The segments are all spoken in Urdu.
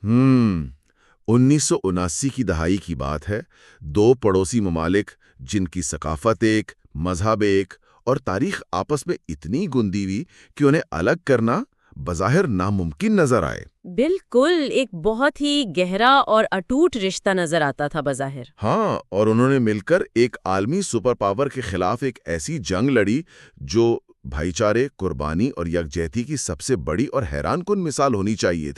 1979 کی دہائی کی بات ہے۔ دو پڑوسی ممالک جن کی ثقافت ایک، مذہب ایک اور تاریخ آپس میں اتنی گندی ہوئی کہ انہیں الگ کرنا بظاہر ناممکن نظر آئے۔ بالکل، ایک بہت ہی گہرا اور اٹوٹ رشتہ نظر آتا تھا بظاہر۔ ہاں، اور انہوں نے مل کر ایک عالمی سپر پاور کے خلاف ایک ایسی جنگ لڑی جو بھائی چارے، قربانی اور یکجہتی کی سب سے بڑی اور حیران کن مثال ہونی چاہیے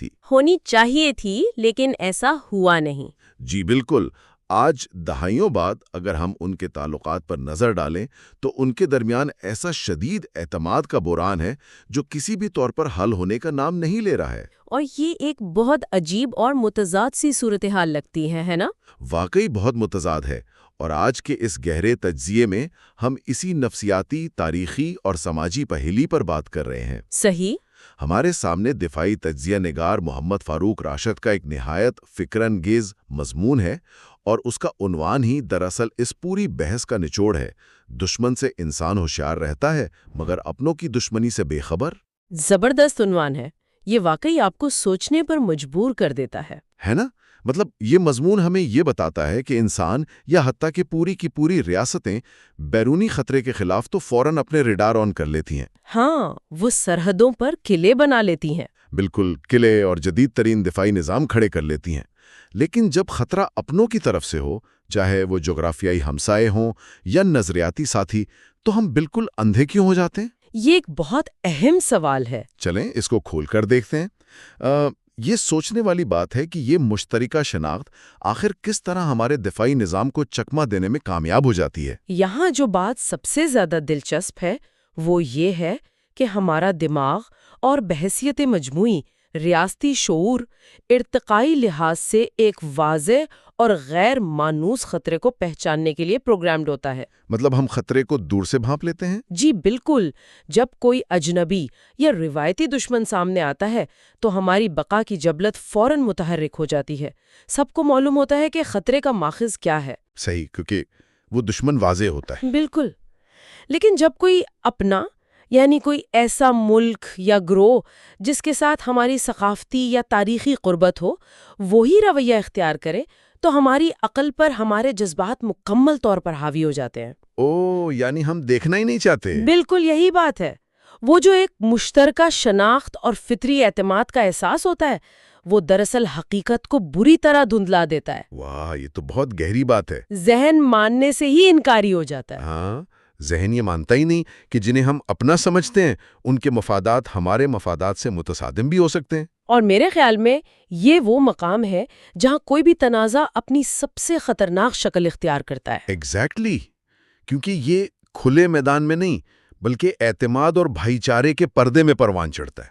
تھی۔ لیکن ایسا ہوا نہیں۔ جی بالکل۔ آج دہائیوں بعد اگر ہم ان کے تعلقات پر نظر ڈالیں تو ان کے درمیان ایسا شدید اعتماد کا بحران ہے جو کسی بھی طور پر حل ہونے کا نام نہیں لے رہا ہے۔ اور یہ ایک بہت عجیب اور متضاد سی صورتحال لگتی ہے نا؟ واقعی بہت متضاد ہے، اور آج کے اس گہرے تجزیے میں ہم اسی نفسیاتی، تاریخی اور سماجی پہیلی پر بات کر رہے ہیں۔ صحیح۔ ہمارے سامنے دفاعی تجزیہ نگار محمد فاروق راشد کا ایک نہایت فکر انگیز مضمون ہے، اور اس کا عنوان ہی دراصل اس پوری بحث کا نچوڑ ہے: دشمن سے انسان ہوشیار رہتا ہے مگر اپنوں کی دشمنی سے بے خبر۔ زبردست عنوان ہے۔ یہ واقعی آپ کو سوچنے پر مجبور کر دیتا ہے نا؟ مطلب یہ مضمون ہمیں یہ بتاتا ہے کہ انسان یا حتیٰ کہ پوری کی پوری ریاستیں بیرونی خطرے کے خلاف تو فوراً اپنے ریڈار آن کر لیتی ہیں۔ ہاں، وہ سرحدوں پر قلعے بنا لیتی ہیں۔ بالکل، قلعے اور جدید ترین دفاعی نظام کھڑے کر لیتی ہیں، لیکن جب خطرہ اپنوں کی طرف سے ہو، چاہے وہ جغرافیائی ہمسائے ہوں یا نظریاتی ساتھی، تو ہم بالکل اندھے کیوں ہو جاتے ہیں؟ یہ ایک بہت اہم سوال ہے۔ چلیں اس کو کھول کر دیکھتے ہیں۔ یہ سوچنے والی بات ہے کہ یہ مشترکہ شناخت آخر کس طرح ہمارے دفاعی نظام کو چکمہ دینے میں کامیاب ہو جاتی ہے۔ یہاں جو بات سب سے زیادہ دلچسپ ہے وہ یہ ہے کہ ہمارا دماغ اور بحثیت مجموعی ریاستی شعور ارتقائی لحاظ سے ایک واضح اور غیر مانوس خطرے کو پہچاننے کے لیے پروگرامڈ ہوتا ہے۔ مطلب ہم خطرے کو دور سے بھانپ لیتے ہیں؟ جی بالکل۔ جب کوئی اجنبی یا روایتی دشمن سامنے آتا ہے تو ہماری بقا کی جبلت فوراً متحرک ہو جاتی ہے۔ سب کو معلوم ہوتا ہے کہ خطرے کا ماخذ کیا ہے۔ صحیح، کیونکہ وہ دشمن واضح ہوتا ہے۔ بالکل۔ لیکن جب کوئی اپنا، یعنی کوئی ایسا ملک یا گروہ جس کے ساتھ ہماری ثقافتی یا تاریخی قربت ہو، وہی رویہ اختیار کرے تو ہماری عقل پر ہمارے جذبات مکمل طور پر حاوی ہو جاتے ہیں۔ یعنی ہم دیکھنا ہی نہیں چاہتے۔ بالکل یہی بات ہے۔ وہ جو ایک مشترکہ شناخت اور فطری اعتماد کا احساس ہوتا ہے، وہ دراصل حقیقت کو بری طرح دھندلا دیتا ہے۔ واہ، یہ تو بہت گہری بات ہے۔ ذہن ماننے سے ہی انکاری ہو جاتا ہے۔ ہاں، ذہن یہ مانتا ہی نہیں کہ جنہیں ہم اپنا سمجھتے ہیں ان کے مفادات ہمارے مفادات سے متصادم بھی ہو سکتے ہیں۔ اور میرے خیال میں یہ وہ مقام ہے جہاں کوئی بھی تنازع اپنی سب سے خطرناک شکل اختیار کرتا ہے۔ ایگزیکٹلی، کیونکہ یہ کھلے میدان میں نہیں بلکہ اعتماد اور بھائی چارے کے پردے میں پروان چڑھتا ہے۔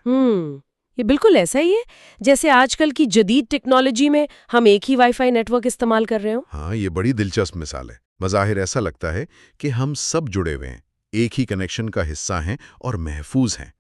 یہ بالکل ایسا ہی ہے جیسے آج کل کی جدید ٹیکنالوجی میں ہم ایک ہی وائی فائی نیٹ ورک استعمال کر رہے ہوں۔ ہاں، یہ بڑی دلچسپ مثال ہے۔ بظاہر ایسا لگتا ہے کہ ہم سب جڑے ہوئے ہیں، ایک ہی کنیکشن کا حصہ ہیں اور محفوظ ہیں،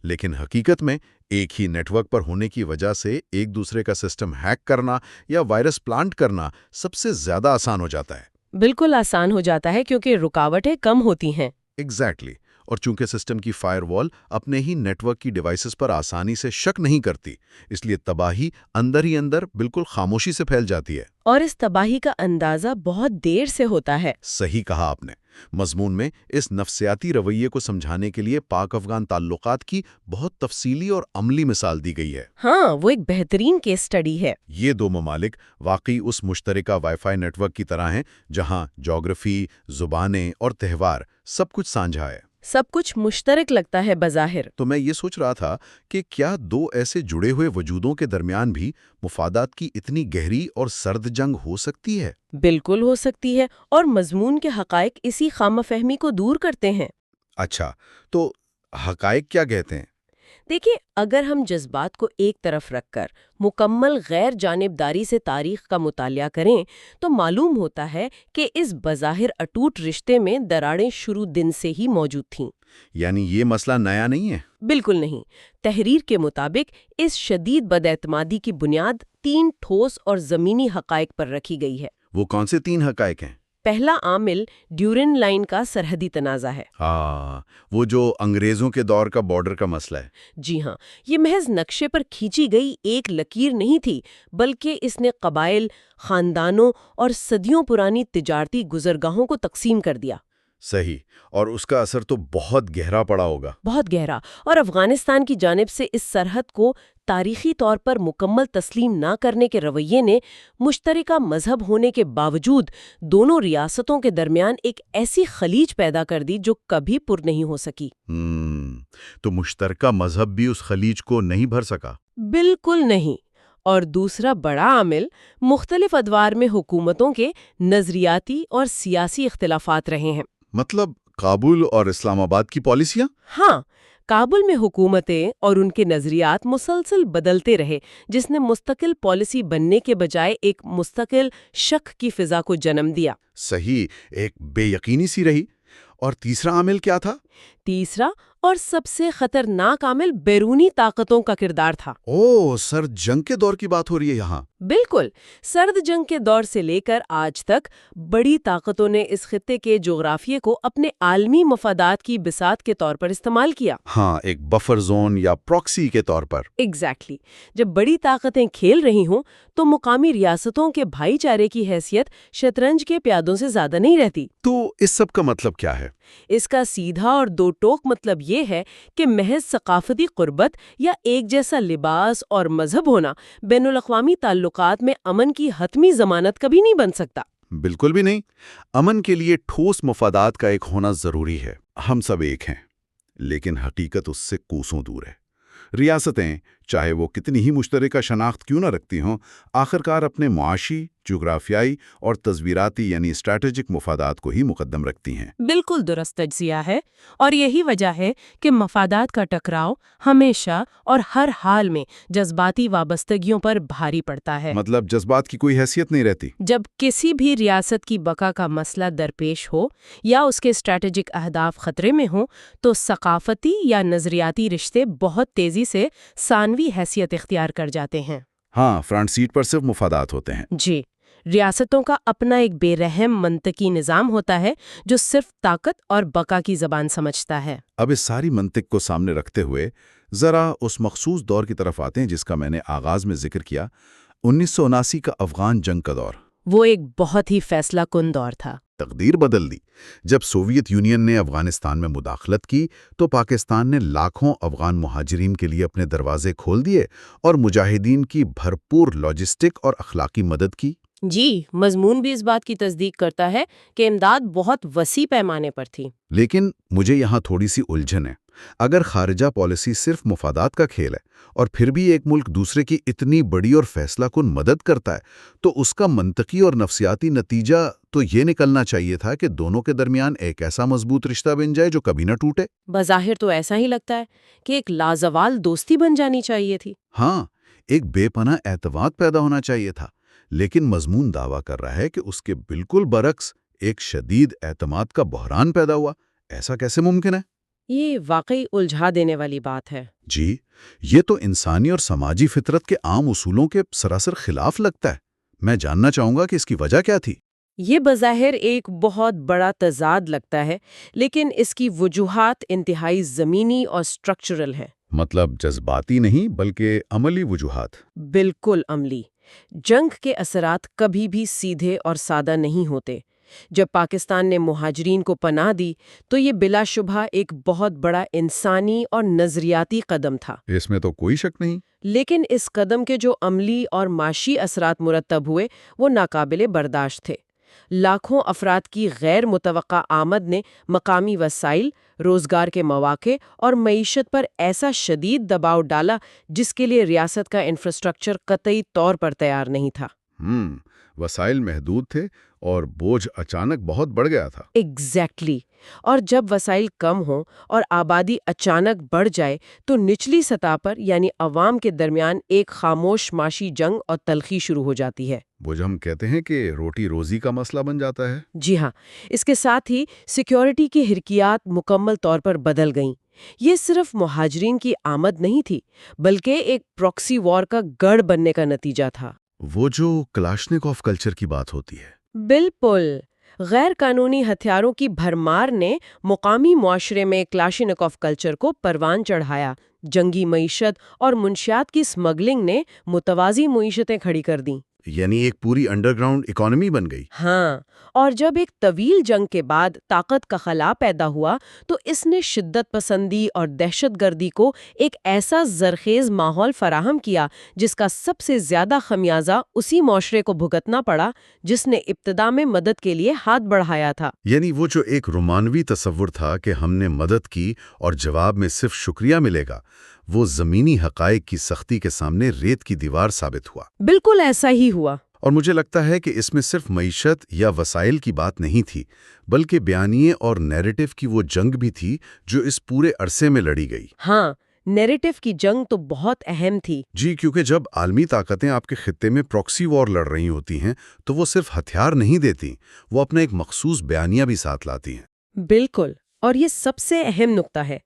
لیکن حقیقت میں ایک ہی نیٹ ورک پر ہونے کی وجہ سے ایک دوسرے کا سسٹم ہیک کرنا یا وائرس پلانٹ کرنا سب سے زیادہ آسان ہو جاتا ہے۔ بالکل آسان ہو جاتا ہے کیونکہ رکاوٹیں کم ہوتی ہیں۔ ایگزیکٹلی، اور چونکہ سسٹم کی فائر وال اپنے ہی نیٹ ورک کی ڈیوائسز پر آسانی سے شک نہیں کرتی، اس لیے تباہی اندر ہی اندر بالکل خاموشی سے پھیل جاتی ہے۔ اور اس تباہی کا اندازہ بہت دیر سے ہوتا ہے۔ صحیح کہا آپ نے۔ مضمون میں اس نفسیاتی رویے کو سمجھانے کے لیے پاک افغان تعلقات کی بہت تفصیلی اور عملی مثال دی گئی ہے۔ ہاں، وہ ایک بہترین کیس سٹڈی ہے۔ یہ دو ممالک واقعی اس مشترکہ وائی فائی نیٹ ورک کی طرح ہیں جہاں جغرافی، زبانیں اور تہوار سب کچھ سانجھا ہے۔ سب کچھ مشترک لگتا ہے بظاہر۔ تو میں یہ سوچ رہا تھا کہ کیا دو ایسے جڑے ہوئے وجودوں کے درمیان بھی مفادات کی اتنی گہری اور سرد جنگ ہو سکتی ہے؟ بالکل ہو سکتی ہے، اور مضمون کے حقائق اسی خامہ فہمی کو دور کرتے ہیں۔ اچھا، تو حقائق کیا کہتے ہیں؟ دیکھیں، اگر ہم جذبات کو ایک طرف رکھ کر مکمل غیر جانبداری سے تاریخ کا مطالعہ کریں تو معلوم ہوتا ہے کہ اس بظاہر اٹوٹ رشتے میں دراڑیں شروع دن سے ہی موجود تھیں۔ یعنی یہ مسئلہ نیا نہیں ہے؟ بالکل نہیں۔ تحریر کے مطابق اس شدید بداعتمادی کی بنیاد 3 ٹھوس اور زمینی حقائق پر رکھی گئی ہے۔ وہ کون سے 3 حقائق ہیں؟ پہلا عامل ڈیورن لائن کا سرحدی تنازع ہے۔ ہاں، وہ جو انگریزوں کے دور کا بارڈر کا مسئلہ ہے۔ جی ہاں، یہ محض نقشے پر کھینچی گئی ایک لکیر نہیں تھی، بلکہ اس نے قبائل، خاندانوں اور صدیوں پرانی تجارتی گزرگاہوں کو تقسیم کر دیا۔ صحیح، اور اس کا اثر تو بہت گہرا پڑا ہوگا۔ بہت گہرا، اور افغانستان کی جانب سے اس سرحد کو تاریخی طور پر مکمل تسلیم نہ کرنے کے رویے نے مشترکہ مذہب ہونے کے باوجود دونوں ریاستوں کے درمیان ایک ایسی خلیج پیدا کر دی جو کبھی پر نہیں ہو سکی۔ تو مشترکہ مذہب بھی اس خلیج کو نہیں بھر سکا؟ بالکل نہیں۔ اور دوسرا بڑا عامل مختلف ادوار میں حکومتوں کے نظریاتی اور سیاسی اختلافات رہے ہیں۔ مطلب کابل اور اسلام آباد کی پالیسیاں؟ ہاں، کابل میں حکومتیں اور ان کے نظریات مسلسل بدلتے رہے، جس نے مستقل پالیسی بننے کے بجائے ایک مستقل شک کی فضا کو جنم دیا۔ صحیح، ایک بے یقینی سی رہی۔ اور تیسرا عامل کیا تھا؟ تیسرا اور سب سے خطرناک عامل بیرونی طاقتوں کا کردار تھا۔ سرد جنگ کے دور کی بات ہو رہی ہے یہاں۔ بالکل، سرد جنگ کے دور سے لے کر آج تک بڑی طاقتوں نے اس خطے کے جغرافیے کو اپنے عالمی مفادات کی بساط کے طور پر استعمال کیا۔ ہاں، ایک بفر زون یا پراکسی کے طور پر۔ ایگزیکٹلی۔ جب بڑی طاقتیں کھیل رہی ہوں تو مقامی ریاستوں کے بھائی چارے کی حیثیت شطرنج کے پیادوں سے زیادہ نہیں رہتی۔ تو اس سب کا مطلب کیا ہے؟ اس کا سیدھا اور دو ٹوک مطلب یہ ہے کہ محض ثقافتی قربت یا ایک جیسا لباس اور مذہب ہونا بین الاقوامی تعلقات میں امن کی حتمی ضمانت کبھی نہیں بن سکتا۔ بالکل بھی نہیں۔ امن کے لیے ٹھوس مفادات کا ایک ہونا ضروری ہے۔ ہم سب ایک ہیں، لیکن حقیقت اس سے کوسوں دور ہے۔ ریاستیں، چاہے وہ کتنی ہی مشترکہ شناخت کیوں نہ رکھتی ہوں، آخرکار اپنے معاشی، جغرافیائی اور تصویراتی یعنی اسٹریٹجک مفادات کو ہی مقدم رکھتی ہیں۔ بالکل درست تجزیہ ہے، اور یہی وجہ ہے کہ مفادات کا ٹکراؤ ہمیشہ اور ہر حال میں جذباتی وابستگیوں پر بھاری پڑتا ہے۔ مطلب جذبات کی کوئی حیثیت نہیں رہتی۔ جب کسی بھی ریاست کی بقا کا مسئلہ درپیش ہو یا اس کے اسٹریٹجک اہداف خطرے میں ہوں تو ثقافتی یا نظریاتی رشتے بہت تیزی سے ثانوی حیثیت اختیار کر جاتے ہیں۔ ہاں، فرنٹ سیٹ پر صرف مفادات ہوتے ہیں۔ جی، ریاستوں کا اپنا ایک بے رحم منطقی نظام ہوتا ہے جو صرف طاقت اور بقا کی زبان سمجھتا ہے۔ اب اس ساری منطق کو سامنے رکھتے ہوئے ذرا اس مخصوص دور کی طرف آتے ہیں جس کا میں نے آغاز میں ذکر کیا، 1979 کا افغان جنگ کا دور۔ وہ ایک بہت ہی فیصلہ کن دور تھا۔ تقدیر بدل دی۔ جب سوویت یونین نے افغانستان میں مداخلت کی تو پاکستان نے لاکھوں افغان مہاجرین کے لیے اپنے دروازے کھول دیے اور مجاہدین کی بھرپور لاجسٹک اور اخلاقی مدد کی۔ جی، مضمون بھی اس بات کی تصدیق کرتا ہے کہ امداد بہت وسیع پیمانے پر تھی۔ لیکن مجھے یہاں تھوڑی سی الجھن ہے۔ اگر خارجہ پالیسی صرف مفادات کا کھیل ہے اور پھر بھی ایک ملک دوسرے کی اتنی بڑی اور فیصلہ کن مدد کرتا ہے تو اس کا منطقی اور نفسیاتی نتیجہ تو یہ نکلنا چاہیے تھا کہ دونوں کے درمیان ایک ایسا مضبوط رشتہ بن جائے جو کبھی نہ ٹوٹے۔ بظاہر تو ایسا ہی لگتا ہے کہ ایک لازوال دوستی بن جانی چاہیے تھی۔ ہاں، ایک بے پناہ اعتماد پیدا ہونا چاہیے تھا، لیکن مضمون دعویٰ کر رہا ہے کہ اس کے بالکل برعکس ایک شدید اعتماد کا بحران پیدا ہوا۔ ایسا کیسے ممکن ہے؟ یہ واقعی الجھا دینے والی بات ہے۔ جی، یہ تو انسانی اور سماجی فطرت کے عام اصولوں کے سراسر خلاف لگتا ہے۔ میں جاننا چاہوں گا کہ اس کی وجہ کیا تھی؟ یہ بظاہر ایک بہت بڑا تضاد لگتا ہے، لیکن اس کی وجوہات انتہائی زمینی اور سٹرکچرل ہیں۔ مطلب جذباتی نہیں بلکہ عملی وجوہات۔ بالکل عملی۔ جنگ کے اثرات کبھی بھی سیدھے اور سادہ نہیں ہوتے۔ جب پاکستان نے مہاجرین کو پناہ دی تو یہ بلا شبہ ایک بہت بڑا انسانی اور نظریاتی قدم تھا۔ اس میں تو کوئی شک نہیں۔ لیکن اس قدم کے جو عملی اور معاشی اثرات مرتب ہوئے وہ ناقابل برداشت تھے۔ لاکھوں افراد کی غیر متوقع آمد نے مقامی وسائل، روزگار کے مواقع اور معیشت پر ایسا شدید دباؤ ڈالا جس کے لیے ریاست کا انفراسٹرکچر قطعی طور پر تیار نہیں تھا۔ وسائل محدود تھے اور بوجھ اچانک بہت بڑھ گیا تھا۔ ایگزیکٹلی۔ اور جب وسائل کم ہوں اور آبادی اچانک بڑھ جائے تو نچلی سطح پر یعنی عوام کے درمیان ایک خاموش معاشی جنگ اور تلخی شروع ہو جاتی ہے۔ وہ جو ہم کہتے ہیں کہ روٹی روزی کا مسئلہ بن جاتا ہے۔ جی ہاں، اس کے ساتھ ہی سیکیورٹی کی حرکیات مکمل طور پر بدل گئیں۔ یہ صرف مہاجرین کی آمد نہیں تھی بلکہ ایک پراکسی وار کا گڑھ بننے کا نتیجہ تھا۔ وہ جو کلاشنکوف کلچر کی بات ہوتی ہے۔ بالکل۔ غیر قانونی ہتھیاروں کی بھرمار نے مقامی معاشرے میں کلاشینکوف کلچر کو پروان چڑھایا۔ جنگی معیشت اور منشیات کی سمگلنگ نے متوازی معیشتیں کھڑی کر دیں۔ یعنی ایک پوری انڈر گراؤنڈ اکانومی بن گئی۔ ہاں، اور جب ایک طویل جنگ کے بعد طاقت کا خلا پیدا ہوا تو اس نے شدت پسندی اور دہشت گردی کو ایک ایسا زرخیز ماحول فراہم کیا جس کا سب سے زیادہ خمیازہ اسی معاشرے کو بھگتنا پڑا جس نے ابتدا میں مدد کے لیے ہاتھ بڑھایا تھا۔ یعنی وہ جو ایک رومانوی تصور تھا کہ ہم نے مدد کی اور جواب میں صرف شکریہ ملے گا، وہ زمینی حقائق کی سختی کے سامنے ریت کی دیوار ثابت ہوا۔ بالکل ایسا ہی ہوا۔ اور مجھے لگتا ہے کہ اس میں صرف معیشت یا وسائل کی بات نہیں تھی، بلکہ بیانیے اور نیریٹو کی وہ جنگ بھی تھی جو اس پورے عرصے میں لڑی گئی۔ ہاں، نیریٹو کی جنگ تو بہت اہم تھی۔ جی، کیونکہ جب عالمی طاقتیں آپ کے خطے میں پراکسی وار لڑ رہی ہوتی ہیں تو وہ صرف ہتھیار نہیں دیتی، وہ اپنا ایک مخصوص بیانیہ بھی ساتھ لاتی ہیں۔ بالکل، اور یہ سب سے اہم نقطہ ہے۔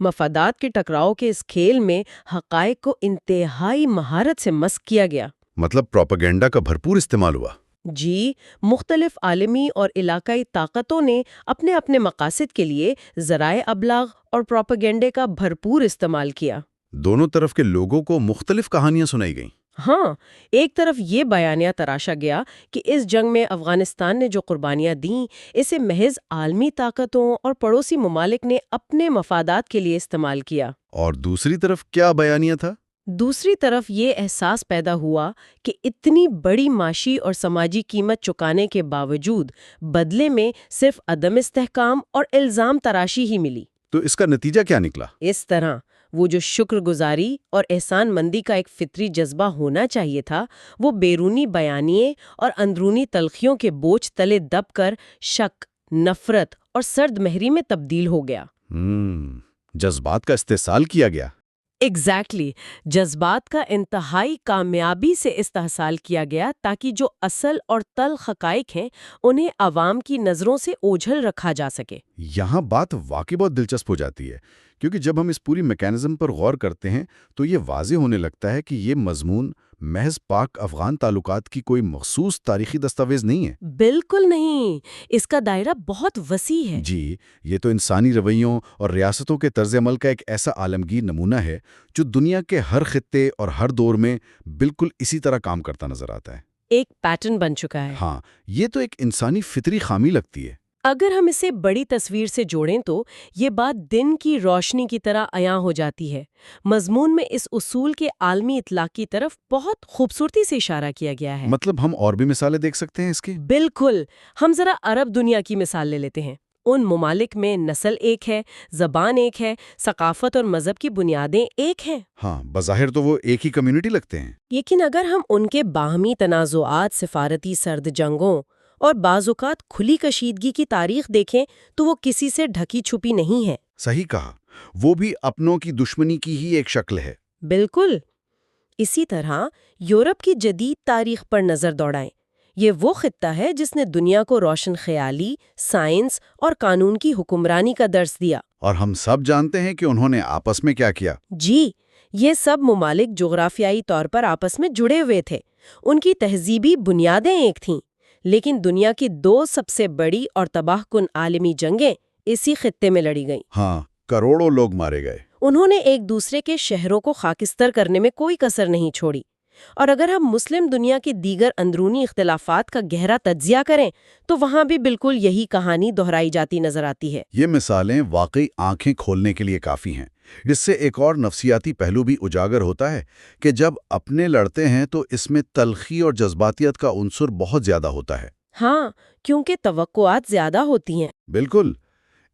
مفادات کے ٹکراؤ کے اس کھیل میں حقائق کو انتہائی مہارت سے مسخ کیا گیا۔ مطلب پروپیگنڈا کا بھرپور استعمال ہوا۔ جی، مختلف عالمی اور علاقائی طاقتوں نے اپنے اپنے مقاصد کے لیے ذرائع ابلاغ اور پروپیگنڈے کا بھرپور استعمال کیا۔ دونوں طرف کے لوگوں کو مختلف کہانیاں سنائی گئیں۔ ہاں، ایک طرف یہ بیانیہ تراشا گیا کہ اس جنگ میں افغانستان نے جو قربانیاں دیں اسے محض عالمی طاقتوں اور پڑوسی ممالک نے اپنے مفادات کے لیے استعمال کیا۔ اور دوسری طرف کیا بیانیہ تھا؟ دوسری طرف یہ احساس پیدا ہوا کہ اتنی بڑی معاشی اور سماجی قیمت چکانے کے باوجود بدلے میں صرف عدم استحکام اور الزام تراشی ہی ملی۔ تو اس کا نتیجہ کیا نکلا؟ اس طرح وہ جو شکر گزاری اور احسان مندی کا ایک فطری جذبہ ہونا چاہیے تھا، وہ بیرونی بیانیے اور اندرونی تلخیوں کے بوجھ تلے دب کر شک، نفرت اور سرد مہری میں تبدیل ہو گیا۔ جذبات کا استحصال کیا گیا۔ ایگزیکٹلی، جذبات کا انتہائی کامیابی سے استحصال کیا گیا تاکہ جو اصل اور تلخ حقائق ہیں انہیں عوام کی نظروں سے اوجھل رکھا جا سکے۔ یہاں بات واقعی بہت دلچسپ ہو جاتی ہے، کیونکہ جب ہم اس پوری میکانزم پر غور کرتے ہیں تو یہ واضح ہونے لگتا ہے کہ یہ مضمون محض پاک افغان تعلقات کی کوئی مخصوص تاریخی دستاویز نہیں ہے۔ بالکل نہیں، اس کا دائرہ بہت وسیع ہے۔ جی، یہ تو انسانی رویوں اور ریاستوں کے طرز عمل کا ایک ایسا عالمگیر نمونہ ہے جو دنیا کے ہر خطے اور ہر دور میں بالکل اسی طرح کام کرتا نظر آتا ہے۔ ایک پیٹرن بن چکا ہے۔ ہاں، یہ تو ایک انسانی فطری خامی لگتی ہے۔ اگر ہم اسے بڑی تصویر سے جوڑیں تو یہ بات دن کی روشنی کی طرح عیاں ہو جاتی ہے۔ مضمون میں اس اصول کے عالمی اطلاق کی طرف بہت خوبصورتی سے اشارہ کیا گیا ہے۔ مطلب ہم اور بھی مثالیں دیکھ سکتے ہیں اس کی؟ بالکل، ہم ذرا عرب دنیا کی مثال لے لیتے ہیں۔ ان ممالک میں نسل ایک ہے، زبان ایک ہے، ثقافت اور مذہب کی بنیادیں ایک ہیں۔ ہاں، بظاہر تو وہ ایک ہی کمیونٹی لگتے ہیں۔ لیکن اگر ہم ان کے باہمی تنازعات، سفارتی سرد جنگوں اور بعض اوقات کھلی کشیدگی کی تاریخ دیکھیں تو وہ کسی سے ڈھکی چھپی نہیں ہے۔ صحیح کہا، وہ بھی اپنوں کی دشمنی کی ہی ایک شکل ہے۔ بالکل۔ اسی طرح یورپ کی جدید تاریخ پر نظر دوڑائیں۔ یہ وہ خطہ ہے جس نے دنیا کو روشن خیالی، سائنس اور قانون کی حکمرانی کا درس دیا۔ اور ہم سب جانتے ہیں کہ انہوں نے آپس میں کیا کیا۔ جی، یہ سب ممالک جغرافیائی طور پر آپس میں جڑے ہوئے تھے، ان کی تہذیبی بنیادیں ایک تھیں، لیکن دنیا کی دو سب سے بڑی اور تباہ کن عالمی جنگیں اسی خطے میں لڑی گئیں۔ ہاں، کروڑوں لوگ مارے گئے۔ انہوں نے ایک دوسرے کے شہروں کو خاکستر کرنے میں کوئی کسر نہیں چھوڑی۔ اور اگر ہم مسلم دنیا کے دیگر اندرونی اختلافات کا گہرا تجزیہ کریں تو وہاں بھی بالکل یہی کہانی دہرائی جاتی نظر آتی ہے۔ یہ مثالیں واقعی آنکھیں کھولنے کے لیے کافی ہیں، جس سے ایک اور نفسیاتی پہلو بھی اجاگر ہوتا ہے کہ جب اپنے لڑتے ہیں تو اس میں تلخی اور جذباتیت کا عنصر بہت زیادہ ہوتا ہے۔ ہاں، کیونکہ توقعات زیادہ ہوتی ہیں۔ بالکل،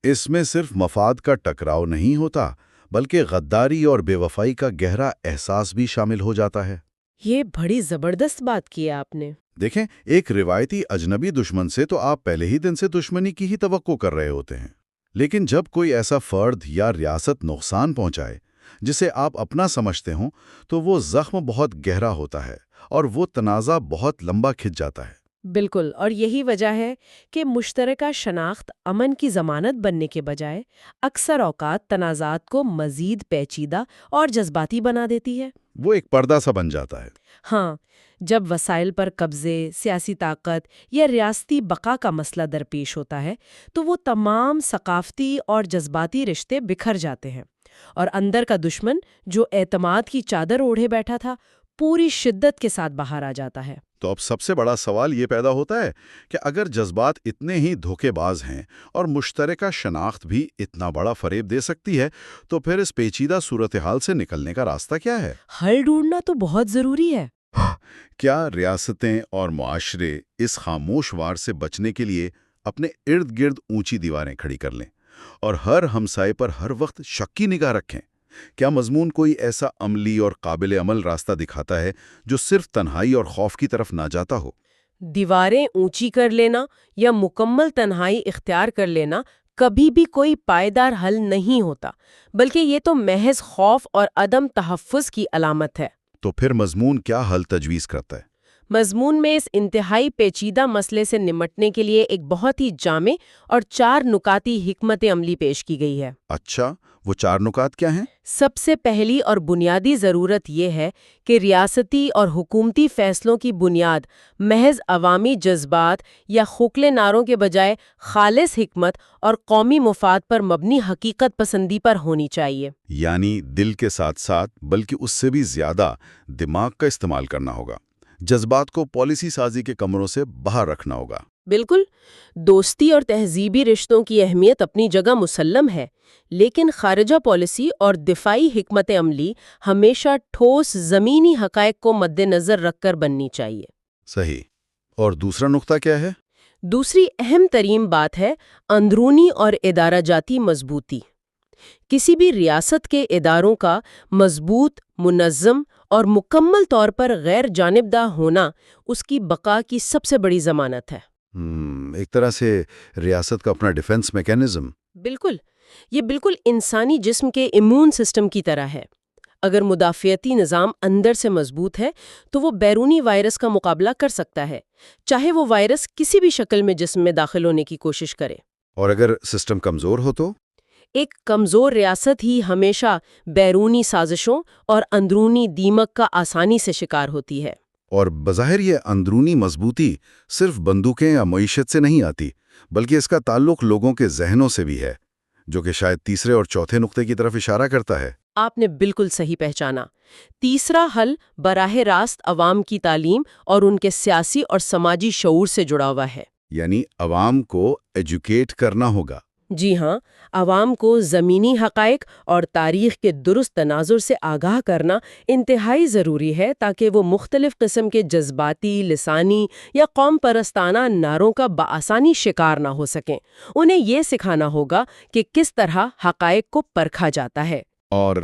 اس میں صرف مفاد کا ٹکراؤ نہیں ہوتا بلکہ غداری اور بے وفائی کا گہرا احساس بھی شامل ہو جاتا ہے۔ یہ بڑی زبردست بات کی ہے آپ نے۔ دیکھیں، ایک روایتی اجنبی دشمن سے تو آپ پہلے ہی دن سے دشمنی کی ہی توقع کر رہے ہوتے ہیں، لیکن جب کوئی ایسا فرد یا ریاست نقصان پہنچائے جسے آپ اپنا سمجھتے ہوں تو وہ زخم بہت گہرا ہوتا ہے اور وہ تنازع بہت لمبا کھنچ جاتا ہے۔ بالکل، اور یہی وجہ ہے کہ مشترکہ شناخت امن کی ضمانت بننے کے بجائے اکثر اوقات تنازعات کو مزید پیچیدہ اور جذباتی بنا دیتی ہے۔ وہ ایک پردہ سا بن جاتا ہے۔ ہاں، جب وسائل پر قبضے، سیاسی طاقت یا ریاستی بقا کا مسئلہ درپیش ہوتا ہے تو وہ تمام ثقافتی اور جذباتی رشتے بکھر جاتے ہیں، اور اندر کا دشمن جو اعتماد کی چادر اوڑھے بیٹھا تھا پوری شدت کے ساتھ باہر آ جاتا ہے۔ تو اب سب سے بڑا سوال یہ پیدا ہوتا ہے کہ اگر جذبات اتنے ہی دھوکے باز ہیں اور مشترکہ شناخت بھی اتنا بڑا فریب دے سکتی ہے تو پھر اس پیچیدہ صورتحال سے نکلنے کا راستہ کیا ہے؟ حل ڈھونڈنا تو بہت ضروری ہے۔ کیا ریاستیں اور معاشرے اس خاموش وار سے بچنے کے لیے اپنے ارد گرد اونچی دیواریں کھڑی کر لیں اور ہر ہمسائے پر ہر وقت شک کی نگاہ رکھیں؟ کیا مضمون کوئی ایسا عملی اور قابل عمل راستہ دکھاتا ہے جو صرف تنہائی اور خوف کی طرف نہ جاتا ہو؟ دیواریں اونچی کر لینا یا مکمل تنہائی اختیار کر لینا کبھی بھی کوئی پائیدار حل نہیں ہوتا، بلکہ یہ تو محض خوف اور عدم تحفظ کی علامت ہے۔ تو پھر مضمون کیا حل تجویز کرتا ہے؟ مضمون میں اس انتہائی پیچیدہ مسئلے سے نمٹنے کے لیے ایک بہت ہی جامع اور 4 نکاتی حکمت عملی پیش کی گئی ہے۔ اچھا، وہ 4 نکات کیا ہیں؟ سب سے پہلی اور بنیادی ضرورت یہ ہے کہ ریاستی اور حکومتی فیصلوں کی بنیاد محض عوامی جذبات یا کھوکھلے نعروں کے بجائے خالص حکمت اور قومی مفاد پر مبنی حقیقت پسندی پر ہونی چاہیے۔ یعنی دل کے ساتھ ساتھ بلکہ اس سے بھی زیادہ دماغ کا استعمال کرنا ہوگا، جذبات کو پالیسی سازی کے کمروں سے باہر رکھنا ہوگا۔ بالکل، دوستی اور تہذیبی رشتوں کی اہمیت اپنی جگہ مسلم ہے، لیکن خارجہ پالیسی اور دفاعی حکمت عملی ہمیشہ ٹھوس زمینی حقائق کو مد نظر رکھ کر بننی چاہیے۔ صحیح۔ اور دوسرا نقطہ کیا ہے؟ دوسری اہم ترین بات ہے اندرونی اور ادارہ جاتی مضبوطی۔ کسی بھی ریاست کے اداروں کا مضبوط، منظم اور مکمل طور پر غیر جانبدار ہونا اس کی بقا کی سب سے بڑی ضمانت ہے۔ ایک طرح سے ریاست کا اپنا ڈیفنس میکینزم۔ بالکل، یہ بالکل انسانی جسم کے امیون سسٹم کی طرح ہے۔ اگر مدافعتی نظام اندر سے مضبوط ہے تو وہ بیرونی وائرس کا مقابلہ کر سکتا ہے، چاہے وہ وائرس کسی بھی شکل میں جسم میں داخل ہونے کی کوشش کرے۔ اور اگر سسٹم کمزور ہو تو؟ ایک کمزور ریاست ہی ہمیشہ بیرونی سازشوں اور اندرونی دیمک کا آسانی سے شکار ہوتی ہے۔ اور بظاہر یہ اندرونی مضبوطی صرف بندوقیں یا معیشت سے نہیں آتی، بلکہ اس کا تعلق لوگوں کے ذہنوں سے بھی ہے، جو کہ شاید تیسرے اور چوتھے نقطے کی طرف اشارہ کرتا ہے۔ آپ نے بالکل صحیح پہچانا۔ تیسرا حل براہ راست عوام کی تعلیم اور ان کے سیاسی اور سماجی شعور سے جڑا ہوا ہے۔ یعنی عوام کو ایجوکیٹ کرنا ہوگا۔ جی ہاں، عوام کو زمینی حقائق اور تاریخ کے درست تناظر سے آگاہ کرنا انتہائی ضروری ہے تاکہ وہ مختلف قسم کے جذباتی، لسانی یا قوم پرستانہ نعروں کا بآسانی شکار نہ ہو سکیں۔ انہیں یہ سکھانا ہوگا کہ کس طرح حقائق کو پرکھا جاتا ہے۔ اور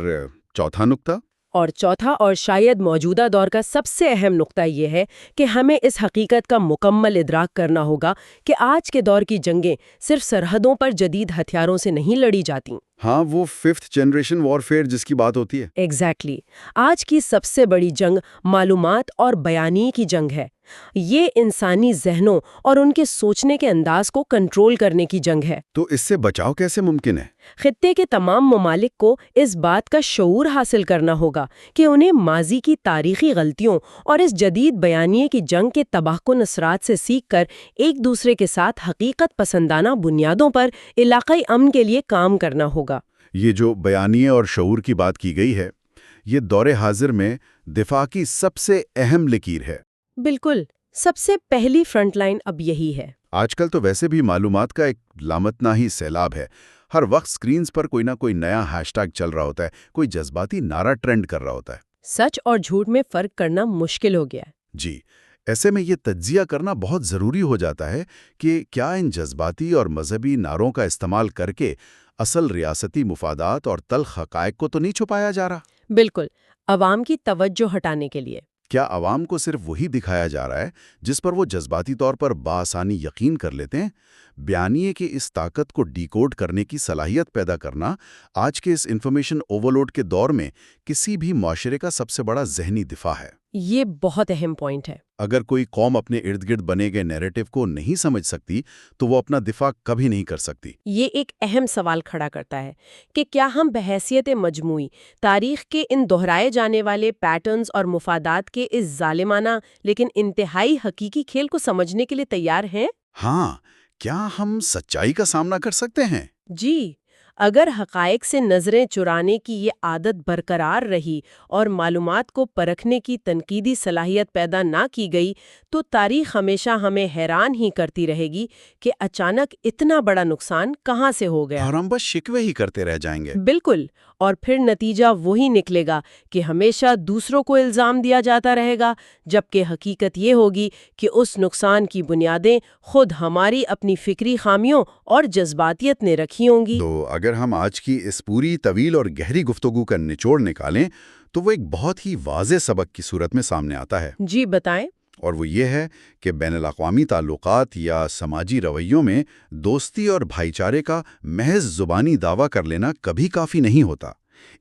چوتھا نقطہ؟ اور چوتھا اور شاید موجودہ دور کا سب سے اہم نقطہ یہ ہے کہ ہمیں اس حقیقت کا مکمل ادراک کرنا ہوگا کہ آج کے دور کی جنگیں صرف سرحدوں پر جدید ہتھیاروں سے نہیں لڑی جاتی۔ ہاں، وہ 5th جنریشن وارفیئر جس کی بات ہوتی ہے۔ ایگزیکٹلی۔ آج کی سب سے بڑی جنگ معلومات اور بیانیے کی جنگ ہے۔ یہ انسانی ذہنوں اور ان کے سوچنے کے انداز کو کنٹرول کرنے کی جنگ ہے۔ تو اس سے بچاؤ کیسے ممکن ہے؟ خطے کے تمام ممالک کو اس بات کا شعور حاصل کرنا ہوگا کہ انہیں ماضی کی تاریخی غلطیوں اور اس جدید بیانیے کی جنگ کے تباہ کن اثرات سے سیکھ کر ایک دوسرے کے ساتھ حقیقت پسندانہ بنیادوں پر علاقائی امن کے لیے کام کرنا ہوگا۔ یہ جو بیانیے اور شعور کی بات کی گئی ہے، یہ دور حاضر میں دفاع کی سب سے اہم لکیر ہے۔ بالکل، سب سے پہلی فرنٹ لائن اب یہی ہے۔ آج کل تو ویسے بھی معلومات کا ایک لامتناہی سیلاب ہے۔ ہر وقت سکرینز پر کوئی نہ کوئی نیا ہیش ٹیگ چل رہا ہوتا ہے، کوئی جذباتی نعرہ ٹرینڈ کر رہا ہوتا ہے۔ سچ اور جھوٹ میں فرق کرنا مشکل ہو گیا ہے۔ جی، ایسے میں یہ تجزیہ کرنا بہت ضروری ہو جاتا ہے کہ کیا ان جذباتی اور مذہبی نعروں کا استعمال کر کے اصل ریاستی مفادات اور تلخ حقائق کو تو نہیں چھپایا جا رہا؟ بالکل، عوام کی توجہ ہٹانے کے لیے۔ کیا عوام کو صرف وہی دکھایا جا رہا ہے جس پر وہ جذباتی طور پر بآسانی یقین کر لیتے ہیں؟ بیانیے کی اس طاقت کو ڈیکوڈ کرنے کی صلاحیت پیدا کرنا آج کے اس انفارمیشن اوورلوڈ کے دور میں کسی بھی معاشرے کا سب سے بڑا ذہنی دفاع ہے۔ یہ بہت اہم پوائنٹ ہے۔ اگر کوئی قوم اپنے ارد گرد بنے گئے نیریٹو کو نہیں سمجھ سکتی تو وہ اپنا دفاع کبھی نہیں کر سکتی۔ یہ ایک اہم سوال کھڑا کرتا ہے کہ کیا ہم بحیثیت مجموعی تاریخ کے ان دہرائے جانے والے پیٹرنز اور مفادات کے اس ظالمانہ لیکن انتہائی حقیقی کھیل کو سمجھنے کے لیے تیار ہیں؟ ہاں، کیا ہم سچائی کا سامنا کر سکتے ہیں؟ جی، اگر حقائق سے نظریں چرانے کی یہ عادت برقرار رہی اور معلومات کو پرکھنے کی تنقیدی صلاحیت پیدا نہ کی گئی تو تاریخ ہمیشہ ہمیں حیران ہی کرتی رہے گی کہ اچانک اتنا بڑا نقصان کہاں سے ہو گیا۔ اور ہم بس شکوے ہی کرتے رہ جائیں گے۔ بالکل، اور پھر نتیجہ وہی نکلے گا کہ ہمیشہ دوسروں کو الزام دیا جاتا رہے گا، جبکہ حقیقت یہ ہوگی کہ اس نقصان کی بنیادیں خود ہماری اپنی فکری خامیوں اور جذباتیت نے رکھی ہوں گی۔ تو اگر ہم آج کی اس پوری طویل اور گہری گفتگو کا نچوڑ نکالیں تو وہ ایک بہت ہی واضح سبق کی صورت میں سامنے آتا ہے، جی بتائیں۔ اور وہ یہ ہے کہ بین الاقوامی تعلقات یا سماجی رویوں میں دوستی اور بھائی چارے کا محض زبانی دعویٰ کر لینا کبھی کافی نہیں ہوتا۔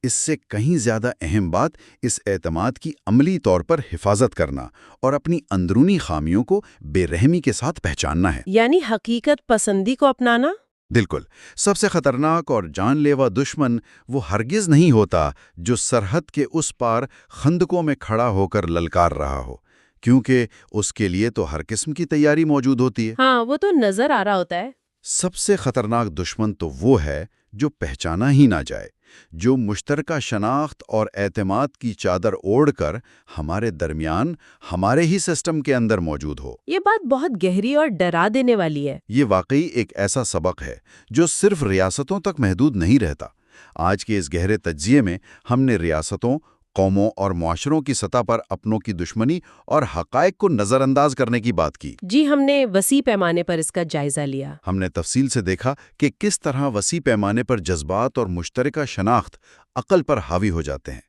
اس سے کہیں زیادہ اہم بات اس اعتماد کی عملی طور پر حفاظت کرنا اور اپنی اندرونی خامیوں کو بے رحمی کے ساتھ پہچاننا ہے۔ یعنی حقیقت پسندی کو اپنانا؟ بالکل، سب سے خطرناک اور جان لیوا دشمن وہ ہرگز نہیں ہوتا جو سرحد کے اس پار خندقوں میں کھڑا ہو کر للکار رہا ہو، کیونکہ اس کے لیے تو ہر قسم کی تیاری موجود ہوتی ہے۔ ہاں، وہ تو نظر آ رہا ہوتا ہے۔ سب سے خطرناک دشمن تو وہ ہے جو پہچانا ہی نہ جائے، جو مشترکہ شناخت اور اعتماد کی چادر اوڑھ کر ہمارے درمیان، ہمارے ہی سسٹم کے اندر موجود ہو۔ یہ بات بہت گہری اور ڈرا دینے والی ہے۔ یہ واقعی ایک ایسا سبق ہے جو صرف ریاستوں تک محدود نہیں رہتا۔ آج کے اس گہرے تجزیے میں ہم نے ریاستوں، قوموں اور معاشروں کی سطح پر اپنوں کی دشمنی اور حقائق کو نظر انداز کرنے کی بات کی۔ جی، ہم نے وسیع پیمانے پر اس کا جائزہ لیا۔ ہم نے تفصیل سے دیکھا کہ کس طرح وسیع پیمانے پر جذبات اور مشترکہ شناخت عقل پر حاوی ہو جاتے ہیں۔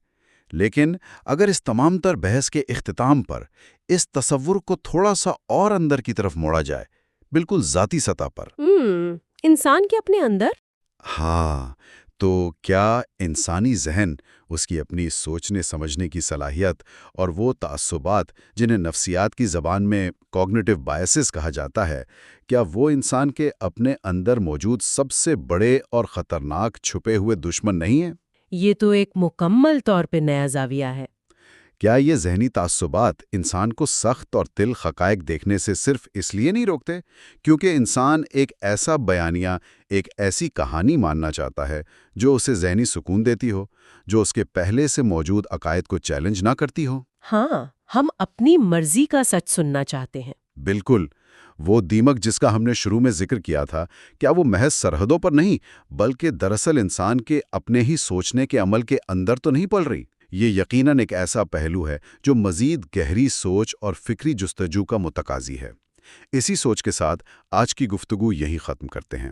لیکن اگر اس تمام تر بحث کے اختتام پر اس تصور کو تھوڑا سا اور اندر کی طرف موڑا جائے، بالکل ذاتی سطح پر، انسان کے اپنے اندر؟ ہاں، تو کیا انسانی ذہن، اس کی اپنی سوچنے سمجھنے کی صلاحیت اور وہ تعصبات جنہیں نفسیات کی زبان میں کوگنیٹو بائسز کہا جاتا ہے، کیا وہ انسان کے اپنے اندر موجود سب سے بڑے اور خطرناک چھپے ہوئے دشمن نہیں ہیں؟ یہ تو ایک مکمل طور پہ نیا زاویہ ہے۔ کیا یہ ذہنی تعصبات انسان کو سخت اور تلخ حقائق دیکھنے سے صرف اس لیے نہیں روکتے کیونکہ انسان ایک ایسا بیانیہ، ایک ایسی کہانی ماننا چاہتا ہے جو اسے ذہنی سکون دیتی ہو، جو اس کے پہلے سے موجود عقائد کو چیلنج نہ کرتی ہو؟ ہاں، ہم اپنی مرضی کا سچ سننا چاہتے ہیں۔ بالکل، وہ دیمک جس کا ہم نے شروع میں ذکر کیا تھا، کیا وہ محض سرحدوں پر نہیں بلکہ دراصل انسان کے اپنے ہی سوچنے کے عمل کے اندر تو نہیں پل رہی؟ یہ یقیناً ایک ایسا پہلو ہے جو مزید گہری سوچ اور فکری جستجو کا متقاضی ہے۔ اسی سوچ کے ساتھ آج کی گفتگو یہی ختم کرتے ہیں۔